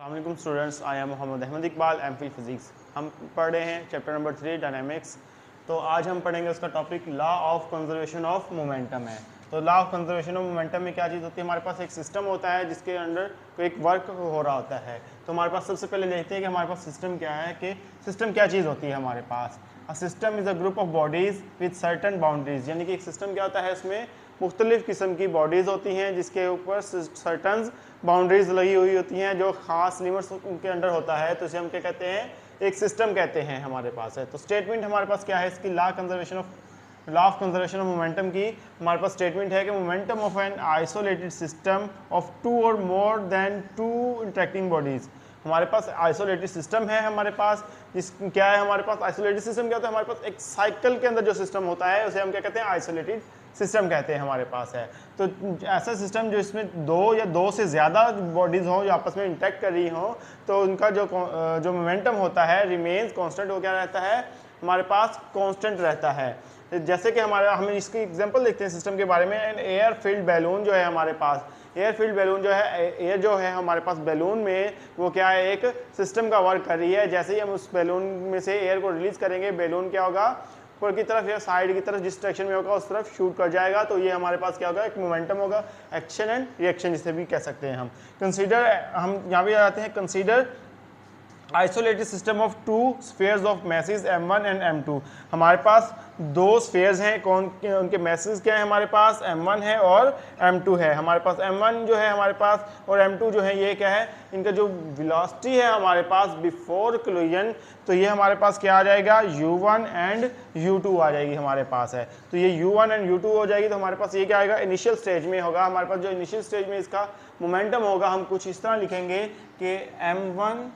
अस्सलाम students, I am Mohammad Ahmad Iqbal, MPhil physics. हम पढ़ रहे हैं चैप्टर नंबर 3 डायनामिक्स। तो आज हम पढ़ेंगे उसका topic law of conservation of momentum है। तो law of conservation of momentum में क्या चीज़ होती है, हमारे पास एक सिस्टम होता है जिसके अंडर कोई एक वर्क हो रहा होता है। तो हमारे पास सबसे पहले देखते हैं कि हमारे पास सिस्टम क्या है, कि सिस्टम क्या चीज़ होती है हमारे पास। A system is a group of bodies with certain boundaries, यानी कि एक सिस्टम क्या होता है, इसमें मुख्तलिफ़ किस्म की बॉडीज़ होती हैं जिसके ऊपर सर्टन बाउंड्रीज लगी हुई होती हैं, जो ख़ास लिमिट्स उनके अंडर होता है। तो इसे हम क्या कहते हैं, एक सिस्टम कहते हैं हमारे पास है। तो स्टेटमेंट हमारे पास क्या है इसकी, law of conservation of momentum की हमारे पास स्टेटमेंट है कि momentum of an isolated system of two और more than two interacting bodies. हमारे पास आइसोलेटेड सिस्टम है हमारे पास, जिस क्या है हमारे पास आइसोलेटेड सिस्टम क्या होता है, हमारे पास एक साइकिल के अंदर जो सिस्टम होता है उसे हम क्या कहते हैं, आइसोलेटेड सिस्टम कहते हैं हमारे पास है। तो ऐसा सिस्टम जो इसमें दो या दो से ज़्यादा बॉडीज़ हों जो आपस में इंटरेक्ट कर रही हों, तो उनका जो मोमेंटम होता है रिमेन्स कांस्टेंट हो क्या रहता है, हमारे पास कांस्टेंट रहता है। जैसे कि हम इसकी एग्जांपल देखते हैं सिस्टम के बारे में। एन एयर फिल्ड बैलून जो है हमारे पास, एयर फील्ड बैलून जो है, एयर जो है हमारे पास बैलून में, वो क्या है, एक सिस्टम का वर्क कर रही है। जैसे ही हम उस बैलून में से एयर को रिलीज करेंगे, बैलून क्या होगा, ऊपर की तरफ या साइड की तरफ जिस डायरेक्शन में होगा उस तरफ शूट कर जाएगा। तो ये हमारे पास क्या होगा, एक मोमेंटम होगा, एक्शन एंड रिएक्शन जिसे भी कह सकते हैं हम। कंसीडर, हम यहाँ भी आते हैं, consider isolated system of to spheres of message m1 and m2। हमारे पास दो स्फीयर्स हैं, कौन उनके मैसेज क्या है, हमारे पास m1 है और m2 है। हमारे पास m1 जो है हमारे पास और m2 जो है, ये क्या है, इनका जो वेलोसिटी है हमारे पास बिफोर कोलिजन, तो ये हमारे पास क्या आ जाएगा, u1 एंड u2 आ जाएगी हमारे पास है। तो ये u1 एंड u2 हो जाएगी। तो हमारे पास ये क्या आएगा, इनिशियल स्टेज में होगा हमारे पास, जो इनिशियल स्टेज में इसका मोमेंटम होगा, हम कुछ इस तरह लिखेंगे कि m1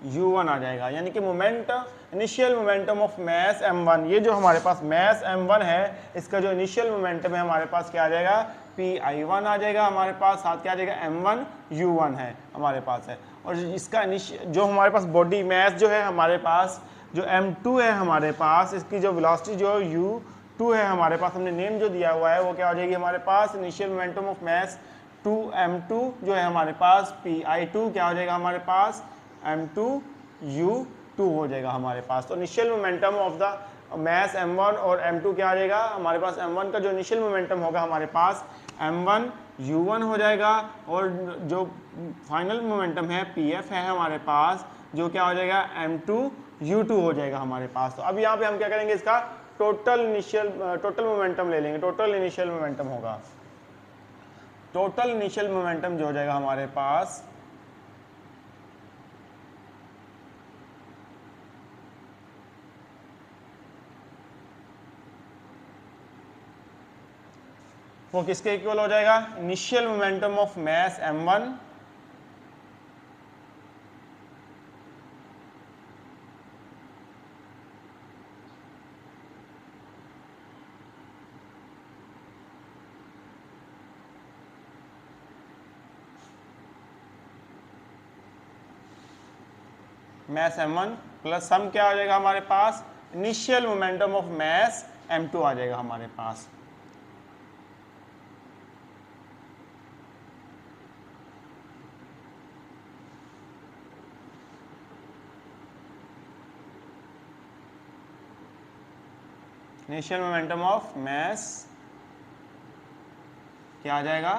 u1 आ जाएगा, यानी कि initial momentum of mass m1। ये जो हमारे पास मैस m1 है, इसका जो इनिशियल मोमेंटम है हमारे पास क्या आ जाएगा, pi1 आ जाएगा हमारे पास, साथ क्या आ जाएगा, m1 u1 है हमारे पास है। और इसका जो हमारे पास बॉडी मैस जो है हमारे पास, जो m2 है हमारे पास, इसकी जो वेलोसिटी जो u2 है हमारे पास, हमने नेम जो दिया हुआ है वो क्या हो जाएगी हमारे पास, initial momentum of mass 2m2 जो है हमारे पास, pi2 क्या हो जाएगा हमारे पास, m2 u2 हो जाएगा हमारे पास। तो initial momentum of the mass m1 और m2 क्या आ जाएगा हमारे पास, m1 का जो इनिशियल मोमेंटम होगा हमारे पास m1 u1 हो जाएगा, और जो फाइनल मोमेंटम है pf है हमारे पास, जो क्या हो जाएगा, m2 u2 हो जाएगा हमारे पास। तो अब यहाँ पे हम क्या करेंगे, इसका टोटल मोमेंटम ले लेंगे। टोटल इनिशियल मोमेंटम होगा, टोटल इनिशियल मोमेंटम जो हो जाएगा हमारे पास, वो किसके इक्वल हो जाएगा, initial momentum of mass m1 mass m1 plus some क्या आ जाएगा हमारे पास, initial momentum of mass m2 आ जाएगा हमारे पास। इनिशियल मोमेंटम ऑफ मैस क्या आ जाएगा,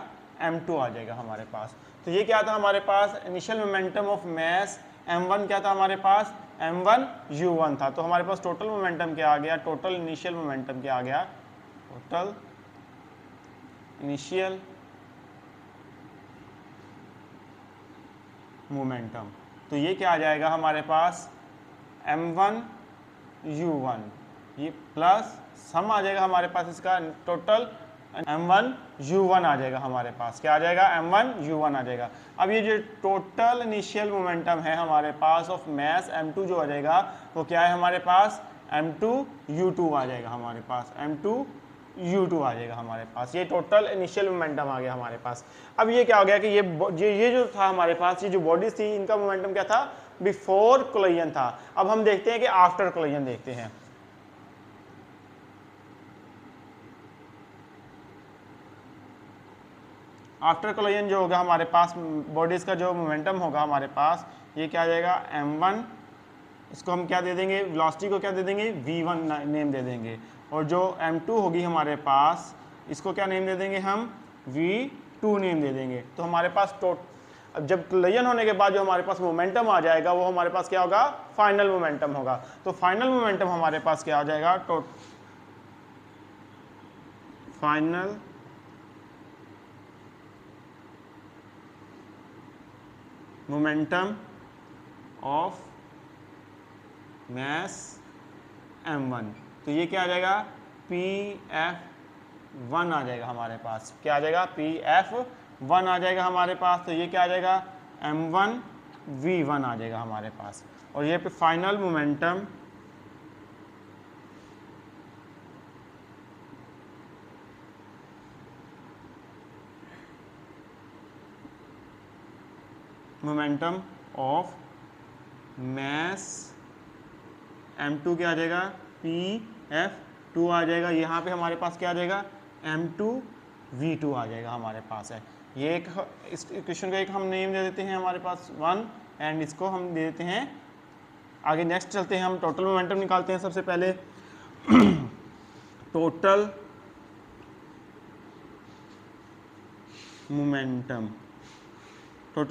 m2 आ जाएगा हमारे पास। तो ये क्या था हमारे पास, initial momentum of mass m1 क्या था हमारे पास, m1 u1 था। तो हमारे पास टोटल मोमेंटम क्या आ गया, टोटल इनिशियल मोमेंटम क्या आ गया, टोटल इनिशियल मोमेंटम। तो ये क्या आ जाएगा हमारे पास, m1 u1, ये प्लस सम आ जाएगा हमारे पास, इसका टोटल m1 u1 आ जाएगा हमारे पास, क्या आ जाएगा, m1 u1 आ जाएगा। अब ये जो टोटल इनिशियल मोमेंटम है हमारे पास ऑफ मैस m2 जो आ जाएगा, वो क्या है हमारे पास, m2 u2 आ जाएगा हमारे पास, m2 u2 आ जाएगा हमारे पास। ये टोटल इनिशियल मोमेंटम आ गया हमारे पास। अब ये क्या हो गया कि ये जो था हमारे पास, ये जो बॉडीज थी, इनका मोमेंटम क्या था, बिफोर कोलिजन था। अब हम देखते हैं कि आफ्टर कोलिजन देखते हैं। आफ्टर कोलिजन जो होगा हमारे पास बॉडीज़ का जो मोमेंटम होगा हमारे पास, ये क्या आ जाएगा m1, इसको हम क्या दे देंगे, वेलोसिटी को क्या दे देंगे, v1 नेम दे देंगे, और जो m2 होगी हमारे पास, इसको क्या नेम दे देंगे हम, v2 नेम दे देंगे। तो हमारे पास अब जब कोलिजन होने के बाद जो हमारे पास मोमेंटम आ जाएगा वो हमारे पास क्या होगा, फाइनल मोमेंटम होगा। तो फाइनल मोमेंटम हमारे पास क्या आ जाएगा, final momentum of mass m1। तो ये क्या आ जाएगा, pf1 आ जाएगा हमारे पास, क्या आ जाएगा, pf1 आ जाएगा हमारे पास। तो ये क्या आ जाएगा, m1 v1 आ जाएगा हमारे पास। और ये पे final momentum of mass m2 क्या आ जाएगा, pf2 आ जाएगा। यहाँ पे हमारे पास क्या आ जाएगा, m2 v2 आ जाएगा हमारे पास है। ये एक, इस इक्वेशन को एक हम नेम दे देते हैं हमारे पास 1, एंड इसको हम दे देते हैं आगे। नेक्स्ट चलते हैं, हम टोटल मोमेंटम निकालते हैं सबसे पहले। टोटल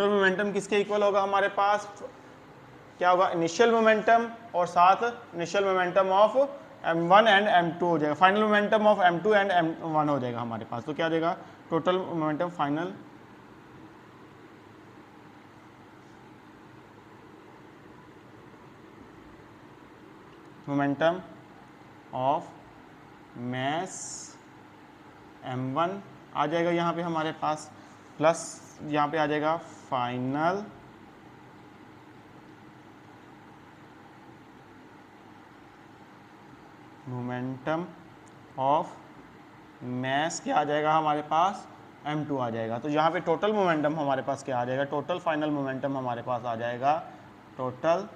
मोमेंटम किसके इक्वल होगा हमारे पास, क्या होगा, इनिशियल मोमेंटम और साथ initial momentum of m1 and m2 हो जाएगा, final momentum of m2 and m1 हो जाएगा हमारे पास। तो क्या आ जाएगा, total momentum, final momentum of mass m1 आ जाएगा यहाँ पे हमारे पास, प्लस यहाँ पे आ जाएगा फाइनल मोमेंटम ऑफ मास क्या आ जाएगा हमारे पास, m2 आ जाएगा। तो यहाँ पे टोटल मोमेंटम हमारे पास क्या आ जाएगा, टोटल फाइनल मोमेंटम हमारे पास आ जाएगा, टोटल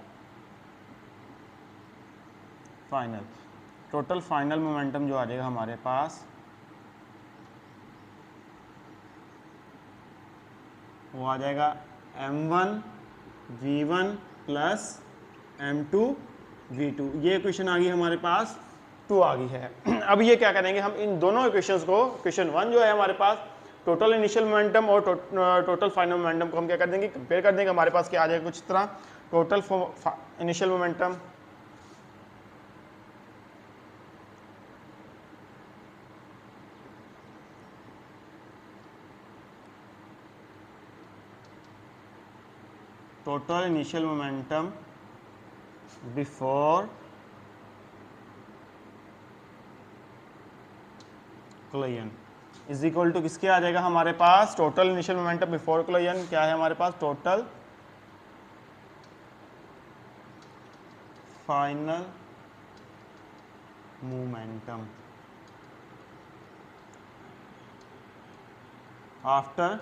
फाइनल मोमेंटम जो आ जाएगा हमारे पास, वो आ जाएगा m1 v1 plus m2 v2। ये इक्वेशन आ गई हमारे पास 2 आ गई है। अब ये क्या करेंगे, हम इन दोनों इक्वेशंस को, इक्वेशन 1 जो है हमारे पास टोटल इनिशियल मोमेंटम और टोटल फाइनल मोमेंटम को हम क्या कर देंगे, कंपेयर कर देंगे। हमारे पास क्या आ जाएगा कुछ तरह, total initial momentum before collision is equal to किसके आ जाएगा हमारे पास, total initial momentum before collision क्या है हमारे पास, total final momentum after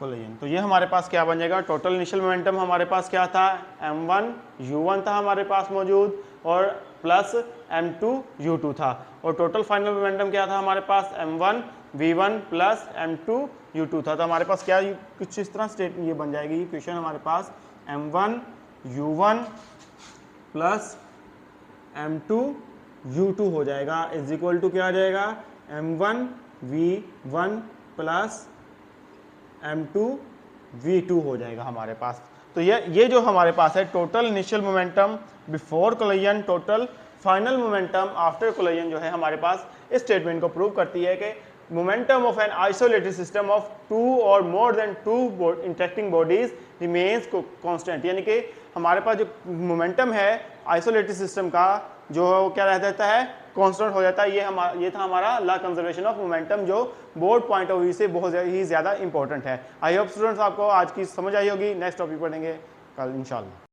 collision. तो ये हमारे पास क्या बन जाएगा, टोटल इनिशियल मोमेंटम हमारे पास क्या था, m1 u1 था हमारे पास मौजूद, और प्लस m2 u2 था, और टोटल फाइनल मोमेंटम क्या था हमारे पास, m1 v1 plus m2 u2 था। तो हमारे पास क्या कुछ इस तरह स्टेट ये बन जाएगी इक्वेशन हमारे पास, m1 u1 plus m2 u2 हो जाएगा, इज इक्वल टू क्या आ जाएगा, m1 v1 plus m2 v2 हो जाएगा हमारे पास। तो ये जो हमारे पास है total initial momentum before collision, total final momentum after collision जो है हमारे पास, इस स्टेटमेंट को प्रूव करती है कि momentum of an isolated system of 2 और more then 2 interacting bodies remains constant. यानी कि हमारे पास जो मोमेंटम है आइसोलेटेड सिस्टम का जो क्या रह जाता है, कांस्टेंट हो जाता है। ये था हमारा लॉ कंजर्वेशन ऑफ मोमेंटम, जो बोर्ड पॉइंट ऑफ व्यू से बहुत ही ज़्यादा इंपॉर्टेंट है। आई होप स्टूडेंट्स आपको आज की समझ आई होगी। नेक्स्ट टॉपिक पढ़ेंगे कल इंशाल्लाह।